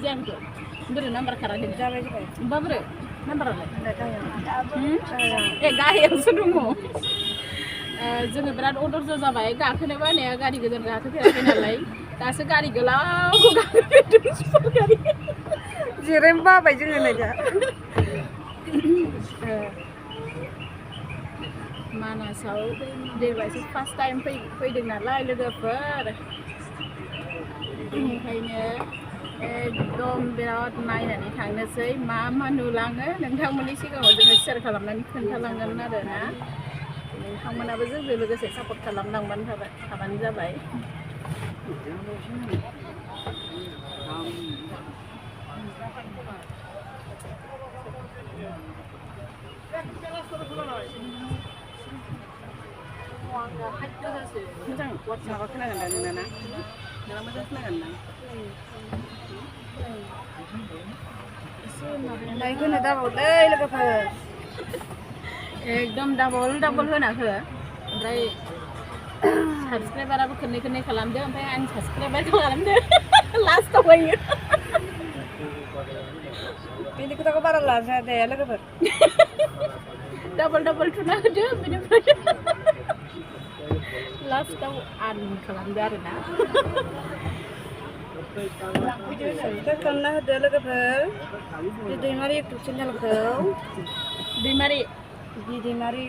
Jangan tuh. Beri nomor karena dia. Jalan aja kayak. Mbak beri nomor apa? Enggak kaya. Gaya sedungmu. जोङो बिराद अदरज जाबाय गाखोनोबा ने गारि गोजान गाखोफेराखै नालाय दासो गारि गोलावखौ गाखोफेरदों स्कुल गारि जिरायनो बाबाय जोङो नै दा मानासाव देग्लायसो फार्स्ट टाइम फैदों नालाय लोगोफोर बेनिखायनो एकदम बिराद नायनानै थांनोसै मा मा नुलाङो नोंथांमोननि सिगाङाव जोङो शेयार खालामनानै खोन्थालांगोन आरोना नोंथांमोनाबो जोंजों लोगोसे सापर्ट खालामलांबानो थाबानो जाबाय मोजां माबा खोनागोन दा नोंना ना नोंना मोजां खोनागोन ना नायखोनो दाबावलै लोगोफोर एकदम डाबल होना हो ओमफ्राय साबसक्राइबाराबो खननै खालामदो ओमफ्राय आं साबसक्राइबार खालामदो लास्टआव होयो बेनि खोथाखौ बारा लाजाया दे लोगोफोर डाबल थुना होदो बेनिफ्राय लास्टआव आन खालामदो आरोना साबसक्राइब खालामना होदो लोगोफोर दैमारि इउटुब चेनेलखौ दैमारि दैमारि